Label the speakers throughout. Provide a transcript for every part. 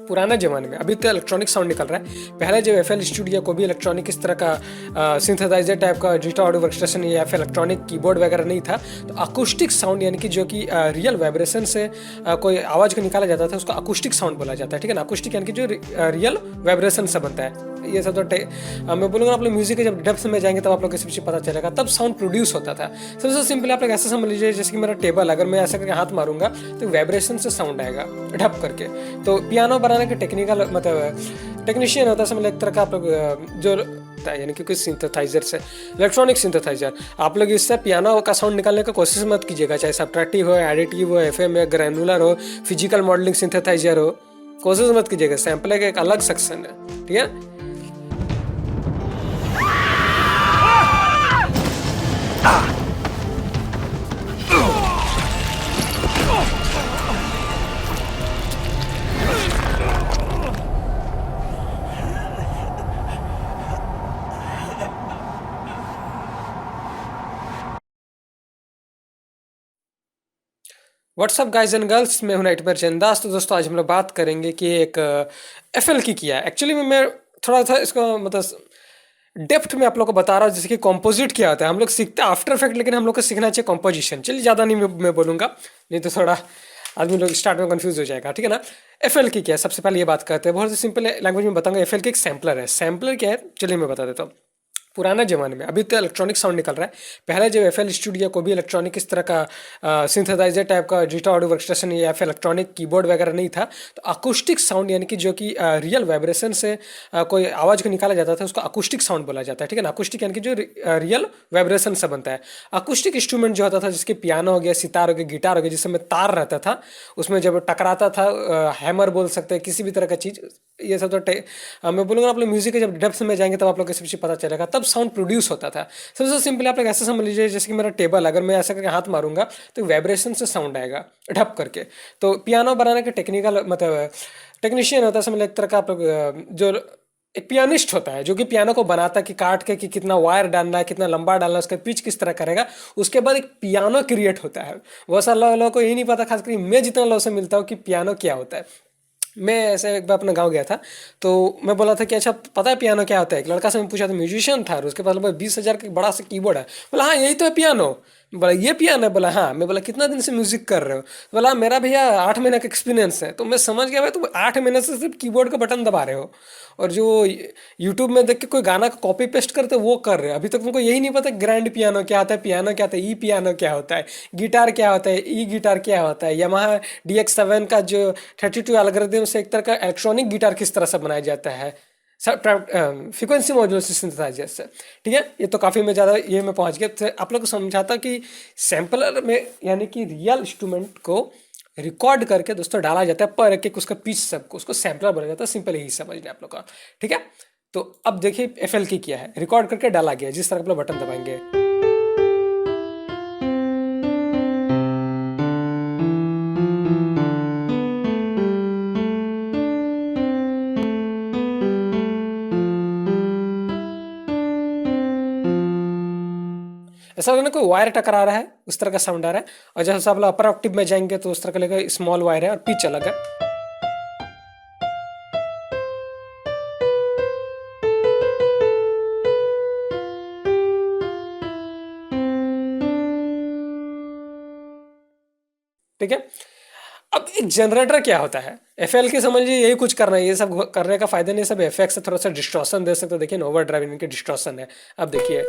Speaker 1: पुराने ज़माने में, अभी तो इलेक्ट्रॉनिक साउंड निकल रहा है। पहले जब एफएल स्टूडियो को भी इलेक्ट्रॉनिक इस तरह का सिंथेसाइजर टाइप का डिजिटल ऑडियो वर्कस्टेशन या फिर इलेक्ट्रॉनिक कीबोर्ड वगैरह नहीं था, तो अकूस्टिक साउंड यानी कि जो कि रियल वाइब्रेशन से कोई आवाज़ को निकाला जाता था उसको अकूस्टिक साउंड बोला जाता है। ठीक है ना, अकूस्टिक यानी कि जो रियल वाइब्रेशन से बनता है। ये सब तो मैं बोलूँगा आप लोग म्यूजिक के जब डेप्थ में जाएंगे तब आप लोग को सब चीज़ पता चलेगा, तब साउंड प्रोड्यूस होता था। सबसे सिंपल आप लोग ऐसा समझ लीजिए जैसे कि मेरा टेबल, अगर मैं ऐसा करके हाथ मारूंगा तो वाइब्रेशन से साउंड आएगा ढप करके। तो पियानो बनाने के टेक्निकल मतलब टेक्नीशियन होता है, समझ एक तरह का आप लोग जो यानी कि कुछ सिंथेसाइजर से, इलेक्ट्रॉनिक सिंथेसाइजर, आप लोग इससे पियानो का साउंड निकालने की कोशिश मत कीजिएगा, चाहे सब्ट्रैक्टिव हो, एडिटिव हो, एफएम या ग्रैनुलर हो, फिजिकल मॉडलिंग सिंथेसाइजर हो, कोशिश मत कीजिएगा। सैम्पल का एक अलग सेक्शन है, ठीक है। व्हाट्सअप गाइज एंड गर्ल्स, मैं हूं नाइटमेयर चंदास। तो दोस्तों आज हम लोग बात करेंगे कि एक एफएल की किया है। एक्चुअली मैं थोड़ा सा इसको मतलब डेप्थ में आप लोग को बता रहा हूँ, जैसे कि कॉम्पोजिट क्या होता है। हम लोग सीखते हैं आफ्टर इफेक्ट, लेकिन हम लोग को सीखना चाहिए कॉम्पोजिशन। चलिए ज़्यादा नहीं मैं बोलूँगा, नहीं तो थोड़ा आदमी लोग स्टार्ट में कंफ्यूज हो जाएगा, ठीक है ना। एफएल की क्या है, सबसे पहले ये बात करते हैं, बहुत ही सिंपल लैंग्वेज में बताऊंगा। एफएल की एक सैम्पलर है। सैम्पलर क्या है चलिए मैं बता देता हूँ। पुराने ज़माने में, अभी तो इलेक्ट्रॉनिक साउंड निकल रहा है। पहले जब एफएल स्टूडियो को भी इलेक्ट्रॉनिक इस तरह का सिंथेसाइजर टाइप का डिजिटल ऑडियो वर्कस्टेशन या फिर इलेक्ट्रॉनिक कीबोर्ड वगैरह नहीं था, तो अकूस्टिक साउंड यानी कि जो कि रियल वाइब्रेशन से कोई आवाज़ को निकाला जाता था उसको अकूस्टिक साउंड बोला जाता है। ठीक है ना, अकूस्टिक यानी कि जो रियल वाइब्रेशन से बनता है। अकूस्टिक इंस्ट्रूमेंट जो होता था, जिसके पियानो हो गया, सितार हो गया, गिटार हो गया, जिसमें तार रहता था, उसमें जब टकराता था, हैमर बोल सकते हैं, किसी भी तरह का चीज़, ये सब तो मैं बोलूँगा आप लोग म्यूजिक के जब डेप्थ में जाएंगे तब आप लोग को सब चीज़ पता चलेगा, तब साउंड प्रोड्यूस होता था। सबसे सिंपल आप लोग ऐसा समझ लीजिए जैसे कि मेरा टेबल, अगर मैं ऐसा करके हाथ मारूंगा तो वाइब्रेशन से साउंड आएगा ढप करके। तो पियानो बनाने के टेक्निकल मतलब टेक्नीशियन होता है, समझ एक तरह का आप लोग जो एक पियानिस्ट होता है जो कि पियानो को बनाता है कि काट के कि कितना वायर डालना है, कितना लंबा डालना है, उसका पिच किस तरह करेगा। उसके बाद एक पियानो क्रिएट होता है। बहुत सारे लोगों को यही नहीं पता, खासकर मैं जितना लोगों से मिलता हूँ, कि पियानो क्या होता है। मैं ऐसे एक बार अपने गांव गया था, तो मैं बोला था कि अच्छा पता है पियानो क्या होता है। एक लड़का से मैं पूछा था, म्यूजिशियन था, और उसके पास लगभग 20,000 का बड़ा सा कीबोर्ड है। बोला हाँ यही तो है पियानो। बोला ये पियानो है? बोला हाँ। मैं बोला कितना दिन से म्यूजिक कर रहे हो? बोला मेरा भैया 8 महीने का एक्सपीरियंस है। तो मैं समझ गया भाई तुम 8 महीने से सिर्फ कीबोर्ड का बटन दबा रहे हो, और जो यूट्यूब में देख के कोई गाना का कॉपी पेस्ट करते वो कर रहे हो। अभी तक तुमको यही नहीं पता ग्रैंड पियानो क्या होता है, पियानो क्या होता है, ई पियानो क्या होता है, गिटार क्या होता है, ई गिटार क्या होता है, यामाहा DX7 का जो 32 एल्गोरिथम से एक तरह का इलेक्ट्रॉनिक गिटार किस तरह से बनाया जाता है फ्रीक्वेंसी मॉड्यूलर सिंथेसाइजर से। ठीक है, ये तो काफ़ी मैं ज़्यादा ये मैं पहुंच गया। तो आप लोग को समझाता कि सैम्पलर में यानी कि रियल इंस्ट्रूमेंट को रिकॉर्ड करके दोस्तों डाला जाता है, पर एक एक उसका पिच सबको उसको सैम्पलर बोला जाता है। सिंपल यही समझना है आप लोग का, ठीक है। तो अब देखिए एफएल की किया है, रिकॉर्ड करके डाला गया, जिस तरह आप लोग बटन दबाएंगे। ऐसा लग रहा है कोई वायर टकरा रहा है, उस तरह का साउंड आ रहा है। और जैसे आप लोग अपर ऑक्टेव में जाएंगे तो उस तरह का लगेगा, स्मॉल वायर है और पिच अलग है। ठीक है। अब एक जनरेटर क्या होता है, एफएल की समझिए यही कुछ करना है। ये सब करने का फायदा नहीं, सब एफएक्स से थोड़ा सा डिस्टॉर्शन दे सकते हो। देखिए ओवर ड्राइव इनके डिस्टॉर्शन है। अब देखिए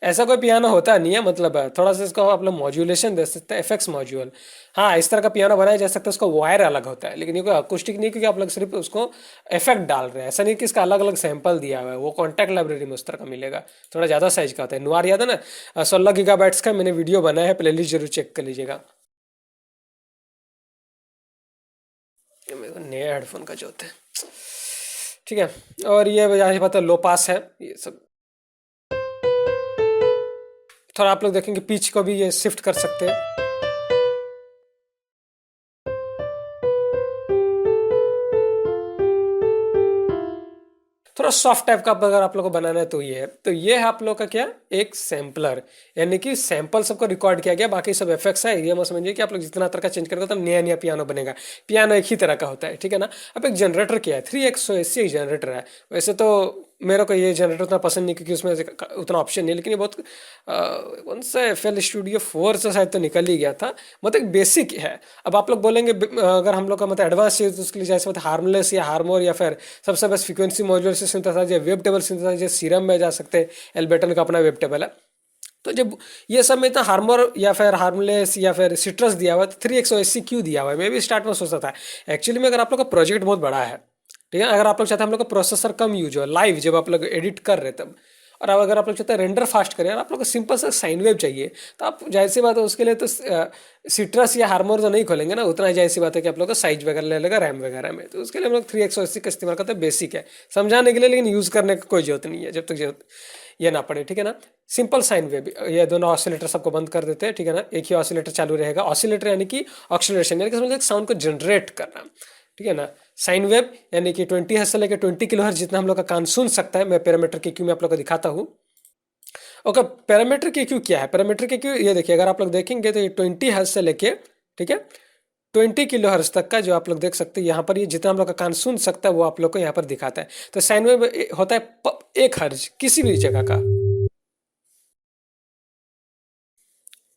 Speaker 1: ऐसा कोई पियानो होता नहीं है, मतलब थोड़ा सा इसको आप लोग मॉड्यूलेशन दे सकते हैं, एफएक्स मॉड्यूल। हाँ इस तरह का पियानो बनाया जा सकता है, उसका वायर अलग होता है, लेकिन ये कोई अकूस्टिक नहीं, क्योंकि आप लोग सिर्फ उसको इफेक्ट डाल रहे हैं। ऐसा नहीं कि इसका अलग अलग सैंपल दिया हुआ है, वो कॉन्टैक्ट लाइब्रेरी में उस तरह का मिलेगा। थोड़ा ज़्यादा साइज का होता है। नुआर याद है ना, 16 GB का मैंने वीडियो बनाया है, प्लेलिस्ट जरूर चेक कर लीजिएगा। मेरे को नया हेडफोन का जो होता है, ठीक है। और ये यहाँ पता लो पास है ये सब। थोड़ा आप लोग देखेंगे पिच को भी ये शिफ्ट कर सकते हैं। थोड़ा थोड़ा सॉफ्ट टाइप का अगर आप लोग को बनाना है तो ये है। तो ये है आप लोग का क्या, एक सैम्पलर, यानी कि सैंपल सबको रिकॉर्ड किया गया, बाकी सब इफेक्ट्स है। ये मत समझिए कि आप लोग जितना तरह का चेंज करोगे तो नया नया पियानो बनेगा। पियानो एक ही तरह का होता है, ठीक है ना। अब एक जनरेटर क्या है, 3X एक जनरेटर है। वैसे तो मेरे को ये जनरेटर उतना पसंद नहीं, क्योंकि उसमें उतना ऑप्शन नहीं, लेकिन ये बहुत कौन सा FL Studio 4 से शायद तो निकल ही गया था। मतलब एक बेसिक है। अब आप लोग बोलेंगे अगर हम लोग का मतलब एडवांस चाहिए तो उसके लिए जैसे मतलब हार्मलेस या हार्मोर या फिर सबसे बेस्ट फ्रीक्वेंसी मॉड्यूलर से synthesizer, wavetable synthesizer, Serum में जा सकते हैं। एल्बेटन का अपना वेब टेबल है। तो जब ये सब में इतना हार्मोर या फिर हार्मलेस या फिर सिट्रस दिया हुआ है तो 3X क्यों दिया हुआ है, मैं भी स्टार्ट में सोचता था। एक्चुअली में अगर आप लोग का प्रोजेक्ट बहुत बड़ा है, ठीक है, अगर आप लोग चाहते हैं हम लोग का प्रोसेसर कम यूज हो लाइव जब आप लोग एडिट कर रहे तब, और अब अगर आप लोग चाहते हैं रेंडर फास्ट करें और आप लोग को सिंपल सा साइन वेव चाहिए, तो आप जाहिर सी बात है उसके लिए तो सिट्रस या हार्मोर तो नहीं खोलेंगे ना। उतना जाहिर सी बात है कि आप लोग का साइज वगैरह ले लेगा रैम वगैरह में। तो उसके लिए हम लोग 3X का इस्तेमाल करते हैं। बेसिक है समझाने के लिए, लेकिन यूज़ करने की कोई जरूरत नहीं है जब तक ये ना पड़े, ठीक है ना। सिंपल साइन वेव, ये दोनों ऑसिलेटर सबको बंद कर देते हैं, ठीक है ना। एक ही ऑसिलेटर चालू रहेगा। ऑसिलेटर यानी कि ऑक्सीलरेशन, यानी कि समझ साउंड को जनरेट करना, ठीक है ना। साइन वेव यानी कि 20 हर्ट्ज से लेकर 20 किलोहर्ट्ज जितना हम लोग का कान सुन सकता है। मैं पैरामीटर के क्यू में आप लोग को दिखाता हूँ। ओके, पैरामीटर के क्यू क्या है, पैरामीटर के क्यू ये देखिए, अगर आप लोग देखेंगे तो ये 20 हर्ट्ज से लेके, ठीक है, 20 किलोहर्ट्ज तक का जो आप लोग देख सकते हैं यहाँ पर, ये जितना हम लोग का कान सुन सकता है वो आप लोग को यहाँ पर दिखाता है। तो साइन वेव होता है 1 हर्ट्ज किसी भी जगह का।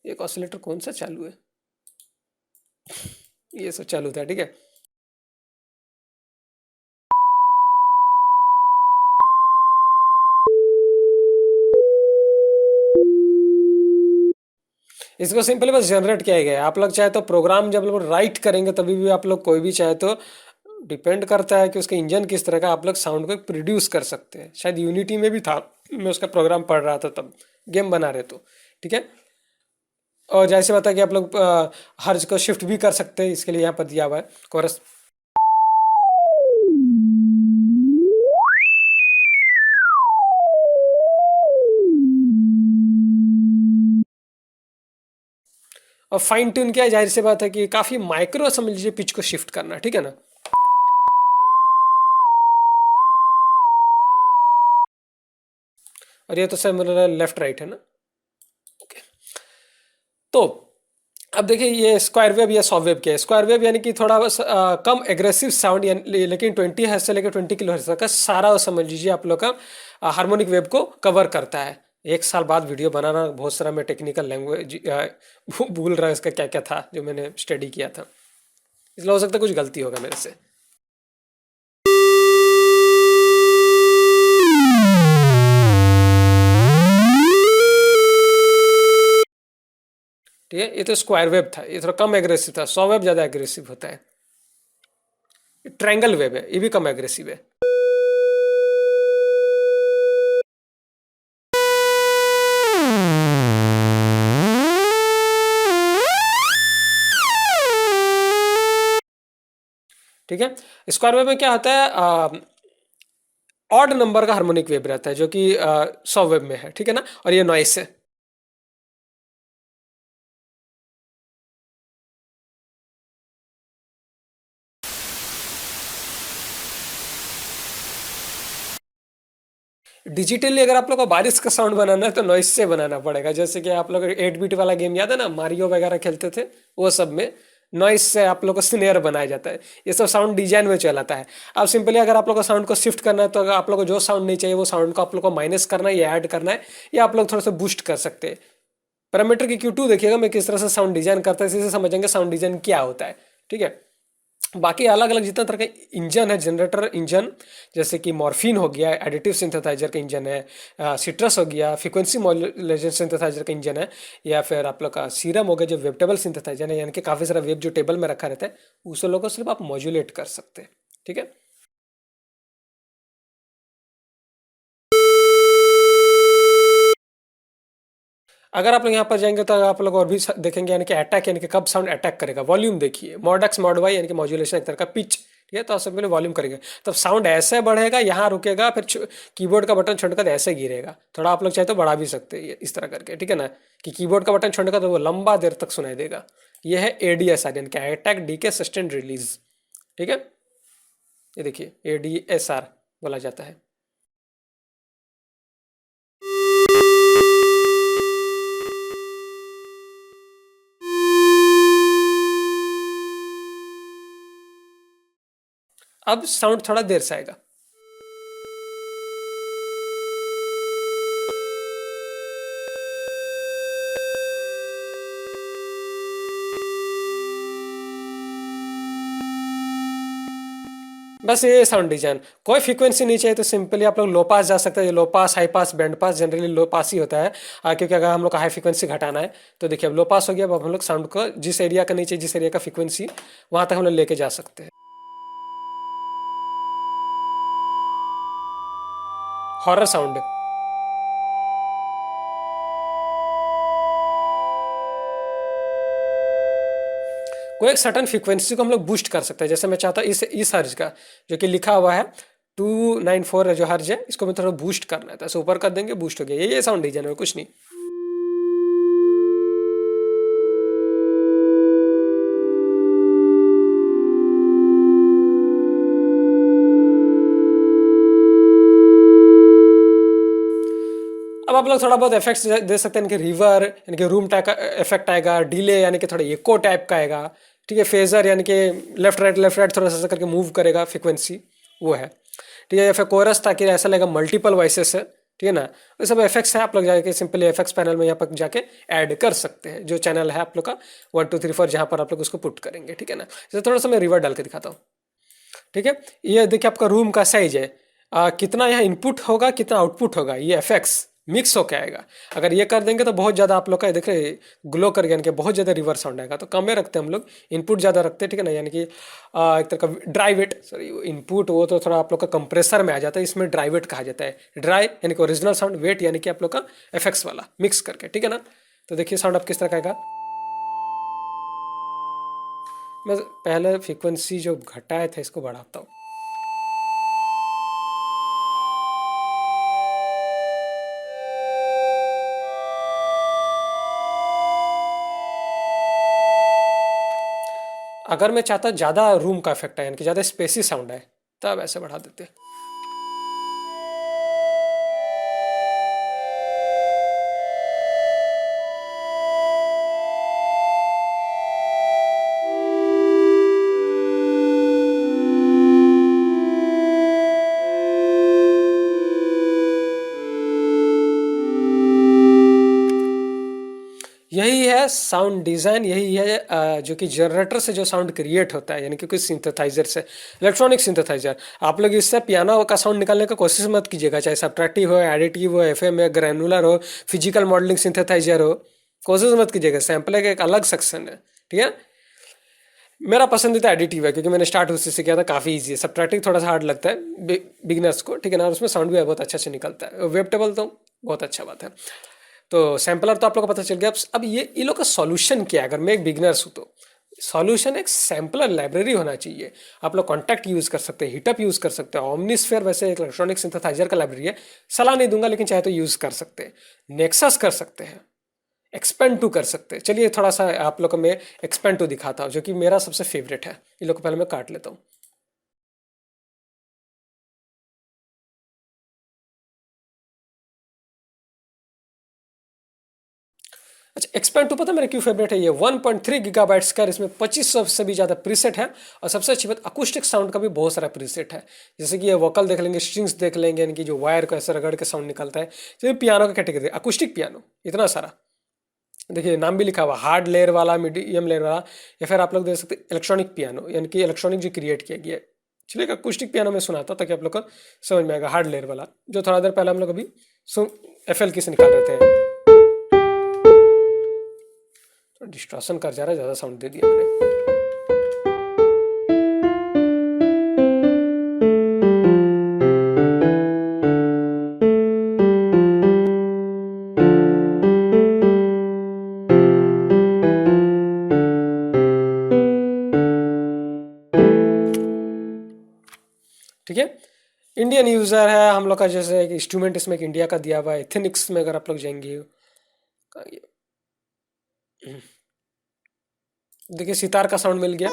Speaker 1: एक ऑसिलेटर कौन सा चालू है, ये सब चालू था, ठीक है। इसको सिंपली बस जनरेट किया गया है। आप लोग चाहे तो प्रोग्राम जब लोग राइट करेंगे तभी भी आप लोग कोई भी चाहे तो, डिपेंड करता है कि उसका इंजन किस तरह का, आप लोग साउंड को प्रोड्यूस कर सकते हैं। शायद यूनिटी में भी था, मैं उसका प्रोग्राम पढ़ रहा था तब, गेम बना रहे तो, ठीक है। और जैसे बता कि आप लोग हर्ज को शिफ्ट भी कर सकते हैं, इसके लिए यहाँ पर दिया हुआ है कोरस। और फाइन ट्यून किया, जाहिर सी बात है कि काफी माइक्रो समझ लीजिए पिच को शिफ्ट करना, ठीक है ना। और ये तो सर मेरा लेफ्ट राइट है ना। तो अब देखिए ये स्क्वायर वेव या सॉफ्ट वेव क्या है। स्क्वायर वेव यानी कि थोड़ा बस कम एग्रेसिव साउंड, लेकिन 20 हर्ट्ज से लेकर 20 किलोहर्ट्ज तक का सारा समझ लीजिए आप लोग का हार्मोनिक वेव को कवर करता है। एक साल बाद वीडियो बनाना, बहुत सारा मैं टेक्निकल लैंग्वेज भूल रहा है इसका क्या क्या था जो मैंने स्टडी किया था, इसलिए हो सकता है कुछ गलती होगा मेरे से। ठीक है, ये तो स्क्वायर वेव था, ये थोड़ा कम एग्रेसिव था। सॉ वेव ज़्यादा एग्रेसिव होता है। ट्रायंगल वेव है, ये भी कम एग्रेसिव है। ठीक है, स्क्वायर वेव में क्या होता है, ऑड नंबर का हार्मोनिक वेव रहता है जो कि सॉ वेव में है, ठीक है ना। और ये नॉइस है। डिजिटली अगर आप लोग को बारिश का साउंड बनाना है तो नॉइस से बनाना पड़ेगा। जैसे कि आप लोग 8 बिट वाला गेम याद है ना, मारियो वगैरह खेलते थे, वो सब में नॉइस से आप लोग को स्नेयर बनाया जाता है। ये सब साउंड डिजाइन में चलाता है। अब सिंपली अगर आप लोग को साउंड को शिफ्ट करना है तो अगर आप लोग को जो साउंड नहीं चाहिए वो साउंड को आप लोग को माइनस करना है या ऐड करना है, या आप लोग थोड़ा सा बूस्ट कर सकते हैं। पैरामीटर की Q2 देखिएगा मैं किस तरह से साउंड डिजाइन करता है, इसी से समझेंगे साउंड डिजाइन क्या होता है, ठीक है। बाकी अलग अलग जितना तरह का इंजन है, जनरेटर इंजन, जैसे कि मॉर्फिन हो गया, एडिटिव सिंथेसाइजर का इंजन है, सिट्रस हो गया, फ्रीक्वेंसी मॉड्यूलेशन सिंथेसाइजर का इंजन है, या फिर आप लोग का सीरम हो गया जो वेब टेबल सिंथेसाइजर है, यानी कि काफ़ी सारा वेब जो टेबल में रखा रहता है उस लोगों को सिर्फ आप मॉड्यूलेट कर सकते हैं, ठीक है। अगर आप लोग यहाँ पर जाएंगे तो आप लोग और भी देखेंगे, यानी कि अटैक, यानी कि कब साउंड अटैक करेगा। वॉल्यूम देखिए, मॉड एक्स मॉड वाई यानी कि मॉड्यूलेशन एक तरह का पिच, ठीक है। तो सबसे पहले वॉल्यूम करेंगे तब साउंड ऐसे बढ़ेगा, यहाँ रुकेगा, फिर कीबोर्ड का बटन छोड़कर ऐसे गिरेगा। थोड़ा आप लोग चाहे तो बढ़ा भी सकते हैं इस तरह करके, ठीक है ना, कि कीबोर्ड का बटन छोड़ेगा तो वो लंबा देर तक सुनाई देगा। ये है ADSR यानी कि अटैक डीके सस्टेन रिलीज, ठीक है। ये देखिए ADSR बोला जाता है। अब साउंड थोड़ा देर से आएगा। बस ये साउंड डिजाइन, कोई फ्रीक्वेंसी नहीं चाहिए तो सिंपली आप लोग लो पास जा सकते हैं। Low pass, high pass, band pass, generally low pass ही होता है। क्योंकि अगर हम लोग का हाई फ्रीक्वेंसी घटाना है तो देखिए अब लो पास हो गया। अब हम लोग साउंड को जिस एरिया का नीचे, जिस एरिया का फ्रीक्वेंसी, वहां तक हम लोग लेके जा सकते हैं। हॉरर साउंड है। कोई एक सर्टन फ्रीक्वेंसी को हम लोग बूस्ट कर सकते हैं। जैसे मैं चाहता हूँ इस हर्ज का जो कि लिखा हुआ है 294 जो हर्ज है, इसको मैं थोड़ा बूस्ट करना है तो ऐसे ऊपर कर देंगे, बूस्ट हो गया। ये साउंड डिजाइन है, कुछ नहीं। अब आप लोग थोड़ा बहुत इफेक्ट्स दे सकते हैं, इनके रिवर यानी कि रूम टाइप का इफेक्ट आएगा, डिले यानी कि थोड़ा इको टाइप का आएगा, ठीक है। फेजर यानी कि लेफ्ट राइट थोड़ा सा करके मूव करेगा, फ्रिक्वेंसी वो है, ठीक है। या फिर कोरस, ताकि ऐसा लगेगा मल्टीपल वॉइसेस है, ठीक है ना। ये सब इफेक्ट्स है, आप लोग जाके सिंपली इफेक्ट्स पैनल में यहाँ पर जाके ऐड कर सकते हैं। जो चैनल है आप लोग का 1 2 3 4, जहाँ पर आप लोग उसको पुट करेंगे, ठीक है ना। जैसे थोड़ा सा मैं रिवर डाल के दिखाता हूँ, ठीक है। ये देखिए आपका रूम का साइज है, कितना यहाँ इनपुट होगा, कितना आउटपुट होगा, ये इफेक्ट्स मिक्स होके आएगा। अगर ये कर देंगे तो बहुत ज़्यादा आप लोग का देख रहे ग्लो कर गया, यानी कि बहुत ज़्यादा रिवर साउंड आएगा। तो कम में रखते हैं हम लोग, इनपुट ज़्यादा रखते हैं, ठीक है ना। यानी कि एक तरह का ड्राई वेट, सॉरी इनपुट वो तो थोड़ा आप लोग का कंप्रेसर में आ जाता है, इसमें ड्राई वेट कहा जाता है। ड्राई यानी कि ओरिजिनल साउंड, वेट यानी कि आप लोग का इफेक्ट्स वाला मिक्स करके, ठीक है ना। तो देखिए साउंड आप किस तरह का आएगा। मैं पहले फ्रीक्वेंसी जो घटाए थे इसको बढ़ाता हूँ। अगर मैं चाहता ज़्यादा रूम का इफेक्ट है, यानी कि ज़्यादा स्पेसी साउंड है, तब ऐसे बढ़ा देते हैं। यही है साउंड डिज़ाइन, यही है जो कि जनरेटर से जो साउंड क्रिएट होता है, यानी कि कुछ सिंथेसाइजर से, इलेक्ट्रॉनिक सिंथेसाइजर। आप लोग इससे पियानो का साउंड निकालने की कोशिश मत कीजिएगा, चाहे सब्ट्रैक्टिव हो, एडिटिव हो, एफएम है, ग्रैनुलर हो, फिजिकल मॉडलिंग सिंथेसाइजर हो, कोशिश मत कीजिएगा। सैम्पल का एक अलग सेक्शन है, ठीक है। मेरा पसंदीदा एडिटिव है, क्योंकि मैंने स्टार्ट उसी से किया था, काफ़ी ईजी है। सब्ट्रैक्टिव थोड़ा सा हार्ड लगता है बिगनर्स को, ठीक है ना, और उसमें साउंड भी बहुत अच्छा से निकलता है। वेब टेबल तो बहुत अच्छा बात है। तो सैम्पलर तो आप लोग को पता चल गया। अब ये लोग का सॉल्यूशन क्या है, अगर मैं एक बिगनर्स हूँ तो सॉल्यूशन एक सैम्पलर लाइब्रेरी होना चाहिए। आप लोग कॉन्टैक्ट यूज़ कर सकते हैं, हिटअप यूज़ कर सकते हैं, ओमनीस्फेयर वैसे एक इलेक्ट्रॉनिक सिंथेसाइजर का लाइब्रेरी है, सलाह नहीं दूंगा, लेकिन चाहे तो यूज़ कर सकते हैं। नेक्सस कर सकते हैं, एक्सपेंड टू कर सकते हैं। चलिए थोड़ा सा आप लोग को मैं एक्सपेंड टू दिखाता हूँ, जो कि मेरा सबसे फेवरेट है। इन लोग को पहले मैं काट लेता हूँ। अच्छा, एक्सपेंड टू पता है मेरा क्यों फेवरेट है? ये 1.3 गीगाबाइट्स का, इसमें 2500 से भी ज़्यादा प्रीसेट है। और सबसे अच्छी बात, अकूस्टिक साउंड का भी बहुत सारा प्रीसेट है। जैसे कि ये वोकल देख लेंगे, स्ट्रिंग्स देख लेंगे, इनकी जो वायर को ऐसे रगड़ के साउंड निकलता है। जैसे पियानो का कैटेगरी, अकूस्टिक पियानो, इतना सारा देखिए नाम भी लिखा हुआ, हार्ड लेयर वाला, मीडियम लेयर वाला, या फिर आप लोग देख सकते हैं इलेक्ट्रॉनिक पियानो, यानी कि इलेक्ट्रॉनिक जो क्रिएट किया गया है। चलिए अकूस्टिक पियानो में सुनाता ताकि आप लोग को समझ में आएगा। हार्ड लेयर वाला जो थोड़ा देर पहले हम लोग अभी सुन एफ की से निकाल रहे थे, तो डिस्ट्रॉशन कर जा रहा है, ज़्यादा साउंड दे दिया मैंने। ठीक है, इंडियन यूज़र है हम लोग का। जैसे एक इंस्ट्रूमेंट इसमें एक इंडिया का दिया हुआ है, एथेनिक्स में अगर आप लोग जाएंगे, देखिए सितार का साउंड मिल गया।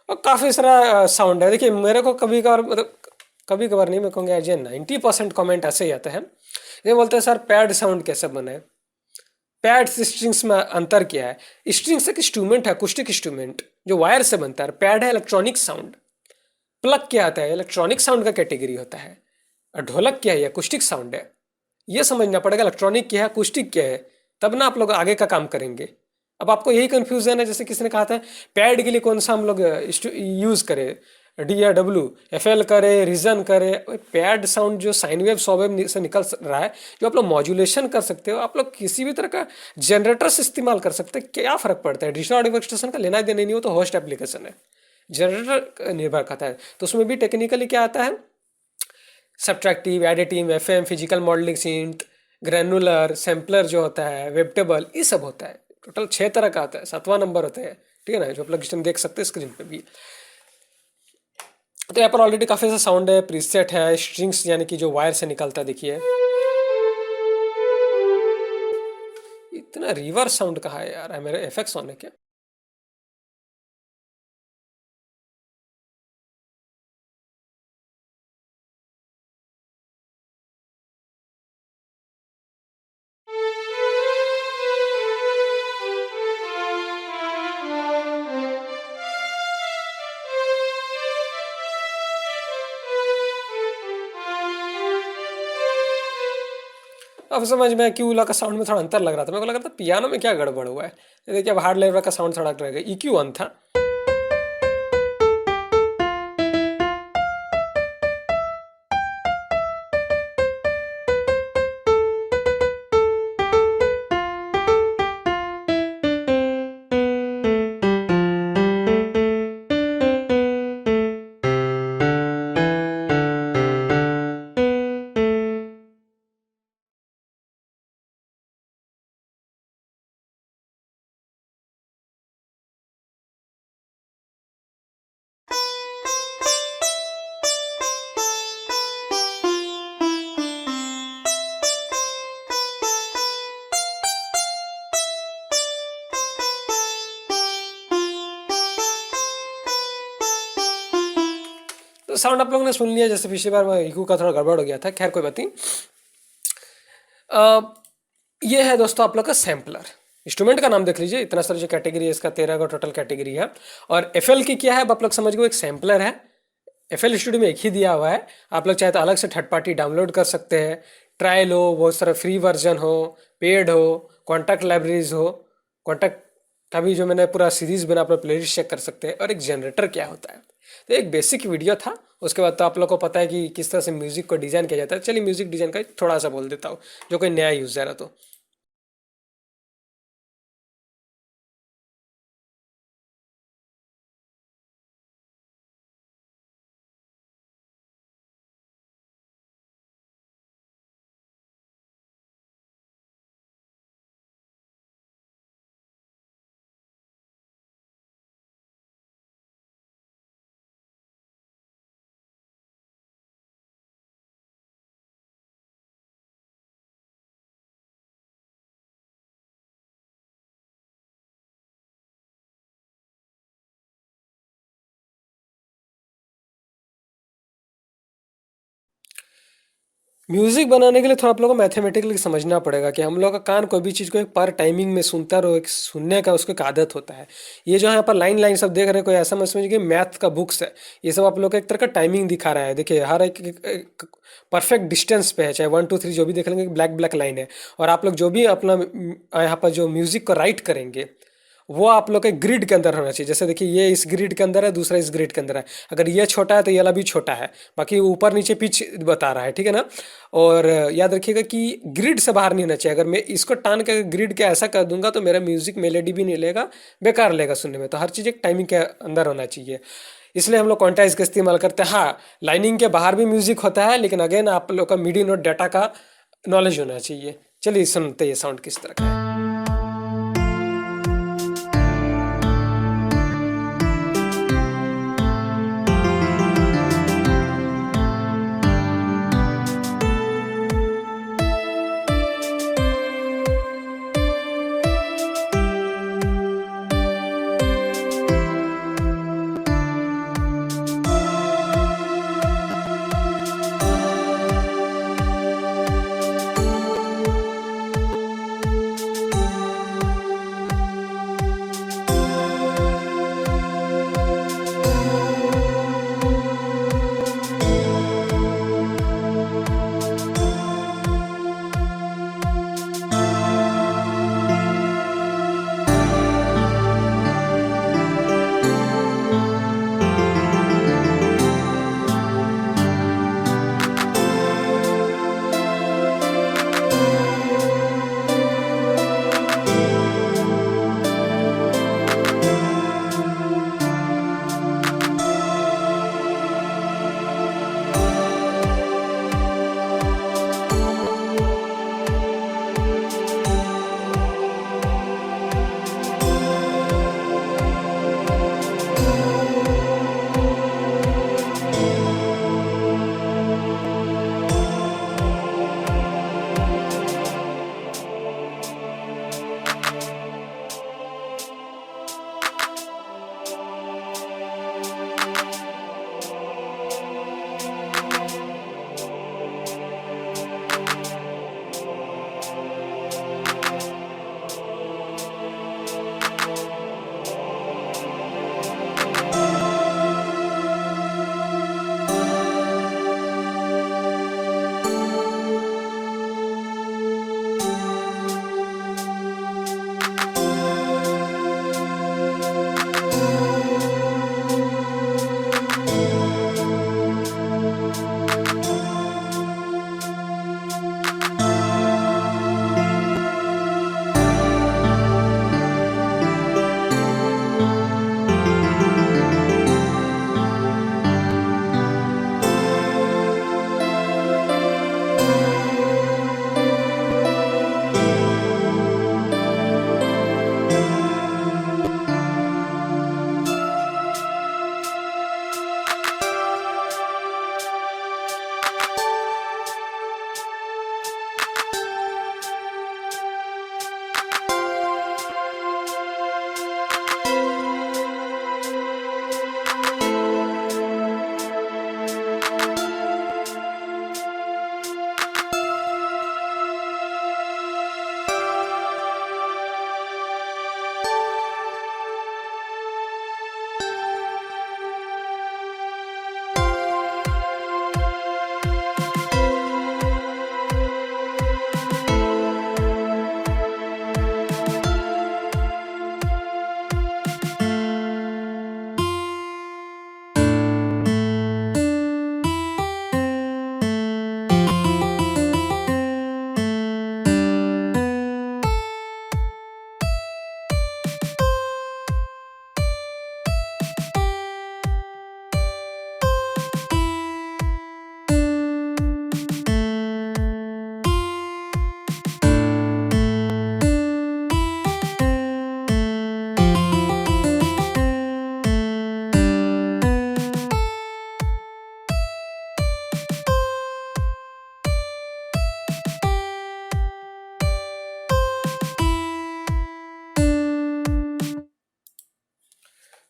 Speaker 1: और काफ़ी सारा साउंड है। देखिए मेरे को कभी कभार, मतलब कभी कभार नहीं, मैं कहूँगा एज ए 90% कॉमेंट ऐसे ही आता है। ये बोलते हैं सर पैड साउंड कैसे बनाए। पैड्स स्ट्रिंग्स में अंतर क्या है? स्ट्रिंग्स एक इंस्ट्रूमेंट है, अकॉस्टिक इंस्ट्रूमेंट जो वायर से बनता है। पैड है इलेक्ट्रॉनिक साउंड। प्लग क्या आता है? इलेक्ट्रॉनिक साउंड का कैटेगरी होता है। और ढोलक क्या है? अकॉस्टिक साउंड है। ये समझना पड़ेगा इलेक्ट्रॉनिक क्या है, अकॉस्टिक क्या है, तब ना आप लोग आगे का काम करेंगे। अब आपको यही कंफ्यूजन है, जैसे किसी ने कहा था पैड के लिए कौन सा हम लोग यूज़ करें, डी या डब्ल्यू, एफ एल करे, रीजन करे। पैड साउंड जो साइन वेव सॉ वेव से निकल रहा है, जो आप लोग मॉड्यूलेशन कर सकते हो, आप लोग किसी भी तरह का जनरेटर से इस्तेमाल कर सकते हैं। क्या फ़र्क पड़ता है? डिजिटल ऑडियो वर्कस्टेशन का लेना देना नहीं हो, तो होस्ट एप्लीकेशन है, जनरेटर निर्भर करता है। तो उसमें भी टेक्निकली क्या आता है? Subtractive, additive, FM, physical modelling, synth, granular, sampler जो होता है, वेबटेबल, ये सब होता है। टोटल 6 तरह का आता है, 7वां नंबर होता है, ठीक है ना, जो आप लोग देख सकते हैं स्क्रीन पे भी। तो यहाँ पर ऑलरेडी काफ़ी सा साउंड है, प्रीसेट है, स्ट्रिंग्स यानी कि जो वायर से निकलता है, देखिए इतना रिवर्स साउंड कहाँ है यार? है मेरे एफेक्ट्स ऑन है क्या? अब समझ में क्यू का साउंड में थोड़ा अंतर लग रहा था। मेरे को लग रहा था पियानो में क्या गड़बड़ हुआ है। ये देखिए अब हार्ड लेवल का साउंड थोड़ा रहेगा। EQ ऑन था। तो साउंड आप लोगों ने सुन लिया। जैसे पिछली बार EQ का थोड़ा गड़बड़ हो गया था, खैर कोई बात नहीं। ये है दोस्तों आप लोग का सैम्पलर। इंस्ट्रूमेंट का नाम देख लीजिए, इतना सारा जो कैटेगरी है, इसका 13 का टोटल कैटेगरी है। और FL की क्या है, अब आप लोग समझ गए, एक सैम्पलर है। FL स्टूडियो में एक ही दिया हुआ है। आप लोग चाहे तो अलग से थर्ड पार्टी डाउनलोड कर सकते हैं। ट्रायल हो, बहुत सारा फ्री वर्जन हो, पेड हो, कॉन्टैक्ट लाइब्रेरीज हो। कॉन्टैक्ट का भी जो मैंने पूरा सीरीज बना, अपना प्लेलिस्ट चेक कर सकते हैं। और एक जनरेटर क्या होता है, तो एक बेसिक वीडियो था। उसके बाद तो आप लोग को पता है कि किस तरह से म्यूजिक को डिज़ाइन किया जाता है। चलिए म्यूजिक डिज़ाइन का थोड़ा सा बोल देता हूँ, जो कोई नया यूज़र है तो। म्यूजिक बनाने के लिए थोड़ा आप लोगों को मैथमेटिकली समझना पड़ेगा कि हम लोग का कान कोई भी चीज़ को एक पर टाइमिंग में सुनता रहो, एक सुनने का उसको एक आदत होता है। ये जो यहाँ पर लाइन लाइन सब देख रहे हैं, कोई ऐसा मत समझिए कि मैथ का बुक्स है। ये सब आप लोग का एक तरह का टाइमिंग दिखा रहा है। देखिए हर एक परफेक्ट डिस्टेंस पे है, चाहे 1 2 3 जो भी देख लेंगे, ब्लैक ब्लैक लाइन है। और आप लोग जो भी अपना यहाँ पर जो म्यूजिक को राइट करेंगे, वो आप लोग के ग्रिड के अंदर होना चाहिए। जैसे देखिए ये इस ग्रिड के अंदर है, दूसरा इस ग्रिड के अंदर है। अगर ये छोटा है तो ये वाला भी छोटा है, बाकी ऊपर नीचे पिच बता रहा है, ठीक है ना। और याद रखिएगा कि ग्रिड से बाहर नहीं होना चाहिए। अगर मैं इसको टान के ग्रिड के ऐसा कर दूंगा तो मेरा म्यूजिक मेलेडी भी नहीं लेगा, बेकार लेगा सुनने में। तो हर चीज़ एक टाइमिंग के अंदर होना चाहिए। इसलिए हम लोग क्वांटाइज का इस्तेमाल करते हैं। हाँ, लाइनिंग के बाहर भी म्यूजिक होता है, लेकिन अगेन आप लोग का मीडियम नोट डाटा का नॉलेज होना चाहिए। चलिए सुनते हैं साउंड किस तरह का है।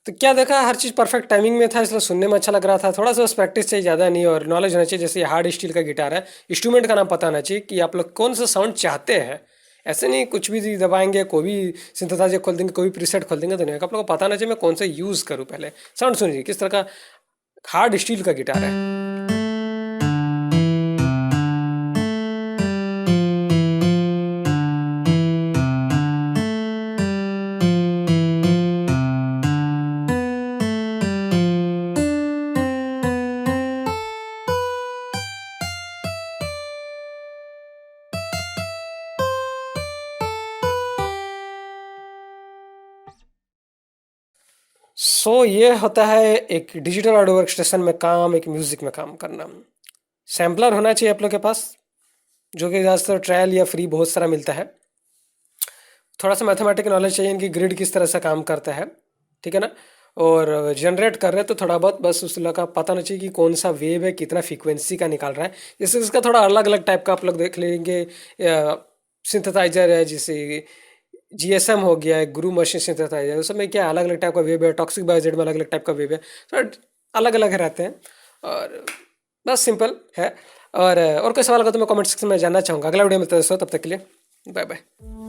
Speaker 1: तो क्या देखा, हर चीज़ परफेक्ट टाइमिंग में था, इसलिए सुनने में अच्छा लग रहा था। थोड़ा सा बस प्रैक्टिस चाहिए, ज़्यादा नहीं, और नॉलेज होना चाहिए। जैसे ये हार्ड स्टील का गिटार है, इंस्ट्रूमेंट का नाम पता होना चाहिए कि आप लोग कौन सा साउंड चाहते हैं। ऐसे नहीं कुछ भी दबाएंगे, कोई भी सिंथेसाइजर खोल देंगे, कोई भी प्रीसेट खोल देंगे, तो नहीं होगा। आप लोग को पता होना चाहिए मैं कौन सा यूज़ करूँ। पहले साउंड सुनिए किस तरह का, हार्ड स्टील का गिटार है। ये होता है एक डिजिटल ऑडियो वर्क स्टेशन में काम, एक म्यूजिक में काम करना। सैम्पलर होना चाहिए आप लोग के पास, जो कि ज़्यादातर ट्रायल या फ्री बहुत सारा मिलता है। थोड़ा सा मैथमेटिकल नॉलेज चाहिए, इनकी ग्रिड किस तरह से काम करता है, ठीक है ना। और जनरेट कर रहे हैं तो थोड़ा बहुत बस उस का पता नहीं चाहिए कि कौन सा वेव है, कितना फ्रीक्वेंसी का निकाल रहा है। जैसे इसका थोड़ा अलग अलग टाइप का आप लोग देख लेंगे। सिंथेसाइजर है, जैसे जीएसएम हो गया है, गुरु मशीन सिंथेसाइजर, उसमें क्या अलग अलग टाइप का वेव है। टॉक्सिक बायोजेट में अलग अलग टाइप का वेव है, तो अलग अलग रहते हैं। और बस सिंपल है। और कोई सवाल अगर तो मैं कमेंट सेक्शन में जानना चाहूँगा। अगला वीडियो में मिलते हैं दोस्तों, तब तक के लिए बाय बाय।